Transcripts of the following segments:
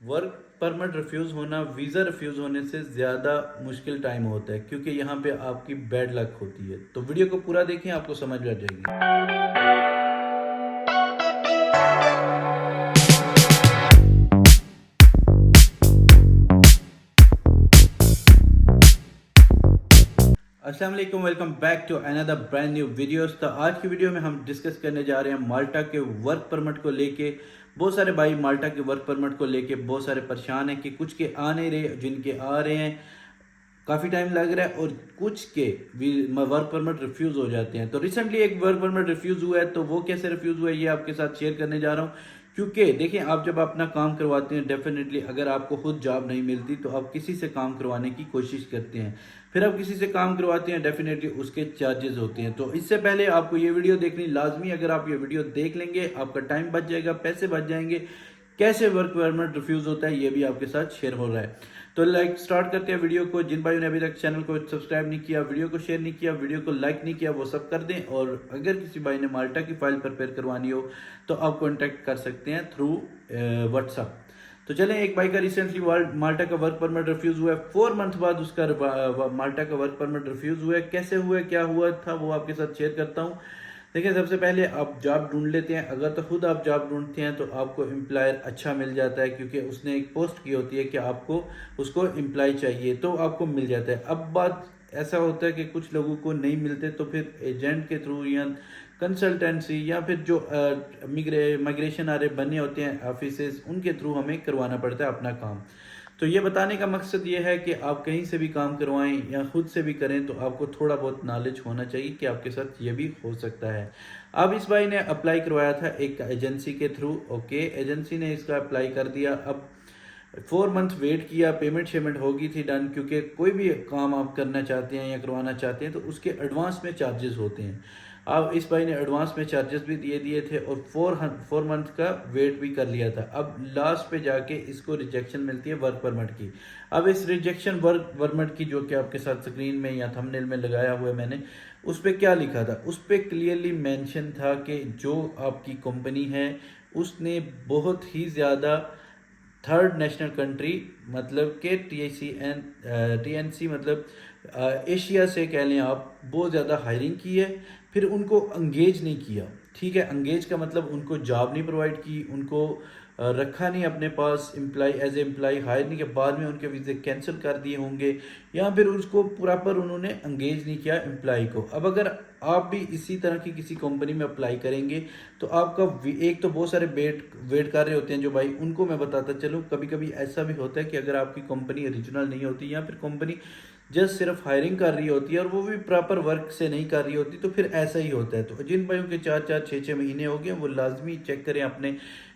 Work permit refuse ہونا visa refuse ہونے سے زیادہ مشکل ٹائم ہوتا ہے، کیونکہ یہاں پہ آپ کی بیڈ لک ہوتی ہے۔ تو ویڈیو کو پورا دیکھیں، آپ کو سمجھ آ جائے گی۔ السلام علیکم، ویلکم بیک ٹو اندر برانڈ نیو ویڈیوز۔ تو آج کی ویڈیو میں ہم ڈسکس کرنے جا رہے ہیں مالٹا کے ورک پرمٹ کو لے کے۔ بہت سارے بھائی مالٹا کے ورک پرمٹ کو لے کے بہت سارے پریشان ہیں کہ کچھ کے آ نہیں رہے، جن کے آ رہے ہیں کافی ٹائم لگ رہا ہے، اور کچھ کے ورک پرمٹ ریفیوز ہو جاتے ہیں۔ تو ریسنٹلی ایک ورک پرمٹ ریفیوز ہوا ہے، تو وہ کیسے ریفیوز ہوا ہے یہ آپ کے ساتھ شیئر کرنے جا رہا ہوں۔ کیونکہ دیکھیں، آپ جب اپنا کام کرواتے ہیں، ڈیفینیٹلی اگر آپ کو خود جاب نہیں ملتی تو آپ کسی سے کام کروانے کی کوشش کرتے ہیں، پھر آپ کسی سے کام کرواتے ہیں، ڈیفینیٹلی اس کے چارجز ہوتے ہیں۔ تو اس سے پہلے آپ کو یہ ویڈیو دیکھنی لازمی، اگر آپ یہ ویڈیو دیکھ لیں گے آپ کا ٹائم بچ جائے گا، پیسے بچ جائیں گے۔ کیسے ورک پرمٹ ریفیوز ہوتا ہے یہ بھی آپ کے ساتھ شیئر ہو رہا ہے۔ تو سٹارٹ کرتے ہیں ویڈیو کو۔ جن بھائیوں نے ابھی تک چینل کو سبسکرائب نہیں کیا، ویڈیو کو شیئر نہیں کیا، ویڈیو کو لائک نہیں کیا، وہ سب کر دیں۔ اور اگر کسی بھائی نے مالٹا کی فائل پریپیئر کروانی ہو تو آپ کانٹیکٹ کر سکتے ہیں تھرو واٹس ایپ۔ تو چلیں، ایک بھائی کا ریسنٹلی مالٹا کا ورک پرمٹ ریفیوز ہوا ہے، 4 منتھ بعد اس کا مالٹا کا ورک پرمٹ ریفیوز ہوا ہے۔ کیسے ہوا ہے، کیا ہوا تھا، وہ آپ کے ساتھ شیئر کرتا ہوں۔ دیکھیں، سب سے پہلے آپ جاب ڈھونڈ لیتے ہیں۔ اگر تو خود آپ جاب ڈھونڈتے ہیں تو آپ کو امپلائر اچھا مل جاتا ہے، کیونکہ اس نے ایک پوسٹ کی ہوتی ہے کہ آپ کو اس کو امپلائی چاہیے، تو آپ کو مل جاتا ہے۔ اب بات ایسا ہوتا ہے کہ کچھ لوگوں کو نہیں ملتے، تو پھر ایجنٹ کے تھرو یا کنسلٹنسی یا پھر جو مائگریشن آرے بنے ہوتے ہیں آفیسز، ان کے تھرو ہمیں کروانا پڑتا ہے اپنا کام۔ تو یہ بتانے کا مقصد یہ ہے کہ آپ کہیں سے بھی کام کروائیں یا خود سے بھی کریں تو آپ کو تھوڑا بہت نالج ہونا چاہیے کہ آپ کے ساتھ یہ بھی ہو سکتا ہے۔ اب اس بھائی نے اپلائی کروایا تھا ایک ایجنسی کے تھرو، اوکے، ایجنسی نے اس کا اپلائی کر دیا۔ اب 4 منتھ ویٹ کیا، پیمنٹ شیمنٹ ہوگی تھی ڈن، کیونکہ کوئی بھی کام آپ کرنا چاہتے ہیں یا کروانا چاہتے ہیں تو اس کے ایڈوانس میں چارجز ہوتے ہیں۔ اب اس بھائی نے ایڈوانس میں چارجز بھی دیے تھے اور 4 منتھ کا ویٹ بھی کر لیا تھا۔ اب لاسٹ پہ جا کے اس کو ریجیکشن ملتی ہے ورک پرمٹ کی۔ اب اس ریجیکشن ورک پرمٹ کی، جو کہ آپ کے ساتھ سکرین میں یا تھمبنیل میں لگایا ہوا ہے میں نے، اس پہ کیا لکھا تھا؟ اس پہ کلیئرلی مینشن تھا کہ جو آپ کی کمپنی ہے اس نے بہت ہی زیادہ تھرڈ نیشنل کنٹری، مطلب کہ ٹی این سی مطلب ایشیا سے کہہ لیں آپ، بہت زیادہ ہائرنگ کی ہے، پھر ان کو انگیج نہیں کیا۔ ٹھیک ہے، انگیج کا مطلب ان کو جاب نہیں پرووائڈ کی، ان کو رکھا نہیں اپنے پاس employee, as a employee hire نہیں کیا، بعد میں ان کے ویزے کینسل کر دیے ہوں گے، یا پھر اس کو پراپر انہوں نے انگیج نہیں کیا امپلائی کو۔ اب اگر آپ بھی اسی طرح کی کسی کمپنی میں اپلائی کریں گے تو آپ کا ایک تو بہت سارے ویٹ کر رہے ہوتے ہیں جو بھائی، ان کو میں بتاتا چلوں، کبھی کبھی ایسا بھی ہوتا ہے کہ اگر آپ کی کمپنی اوریجنل نہیں ہوتی یا پھر کمپنی جسٹ صرف ہائرنگ کر رہی ہوتی ہے اور وہ بھی پراپر ورک سے نہیں کر رہی ہوتی، تو پھر ایسا ہی ہوتا ہے۔ تو جن بھائیوں کے 4-6 مہینے ہو گئے وہ لازمی چیک کریں اپنے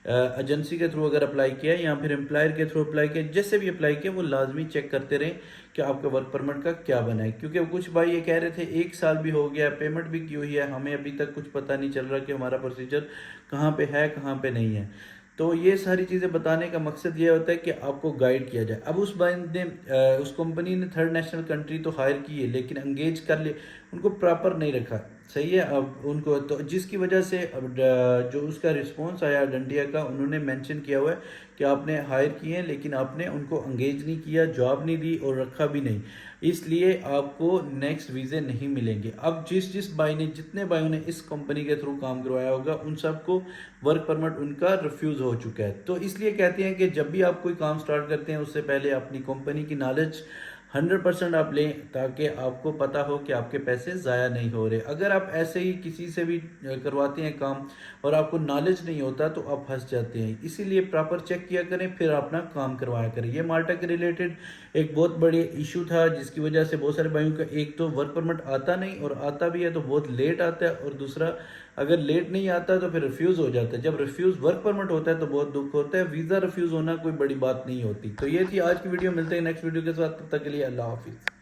ایجنسی کے تھرو اگر اپلائی کیا یا پھر امپلائر کے تھرو اپلائی کیا، جیسے بھی اپلائی کیا وہ لازمی چیک کرتے رہیں کہ آپ کا ورک پرمٹ کا کیا بنا ہے۔ کیونکہ کچھ بھائی یہ کہہ رہے تھے 1 سال بھی ہو گیا، پیمنٹ بھی کی ہوئی ہے، ہمیں ابھی تک کچھ پتہ نہیں چل رہا کہ ہمارا پروسیجر کہاں پہ ہے کہاں پہ نہیں ہے۔ تو یہ ساری چیزیں بتانے کا مقصد یہ ہوتا ہے کہ آپ کو گائیڈ کیا جائے۔ اب اس بندے اس کمپنی نے تھرڈ نیشنل کنٹری تو ہائر کی ہے، لیکن انگیج کر لے، ان کو پراپر نہیں رکھا، صحیح ہے۔ اب ان کو تو جس کی وجہ سے جو اس کا رسپانس آیا ڈنڈیا کا، انہوں نے مینشن کیا ہوا ہے کہ آپ نے ہائر کیے ہیں لیکن آپ نے ان کو انگیج نہیں کیا، جاب نہیں دی اور رکھا بھی نہیں، اس لیے آپ کو نیکسٹ ویزے نہیں ملیں گے۔ اب جس بھائی نے، جتنے بھائیوں نے اس کمپنی کے تھرو کام کروایا ہوگا، ان سب کو ورک پرمٹ ان کا ریفیوز ہو چکا ہے۔ تو اس لیے کہتے ہیں کہ جب بھی آپ کوئی کام سٹارٹ کرتے ہیں اس سے پہلے اپنی کمپنی کی نالج 100% آپ لیں، تاکہ آپ کو پتا ہو کہ آپ کے پیسے ضائع نہیں ہو رہے۔ اگر آپ ایسے ہی کسی سے بھی کرواتے ہیں کام اور آپ کو نالج نہیں ہوتا تو آپ پھنس جاتے ہیں، اسی لیے پراپر چیک کیا کریں پھر اپنا کام کروایا کریں۔ یہ مالٹا کے ریلیٹڈ ایک بہت بڑی ایشو تھا، جس کی وجہ سے بہت سارے بھائیوں کا ایک تو ورک پرمٹ آتا نہیں، اور آتا بھی ہے تو بہت لیٹ آتا ہے، اور دوسرا اگر لیٹ نہیں آتا تو پھر ریفیوز ہو جاتا ہے۔ جب ریفیوز ورک پرمٹ ہوتا ہے تو بہت دکھ ہوتا ہے، ویزا ریفیوز ہونا کوئی بڑی بات نہیں ہوتی۔ تو یہ تھی آج کی ویڈیو، ملتے ہیں نیکسٹ ویڈیو کے ساتھ، تب تک کے لیے اللہ حافظ۔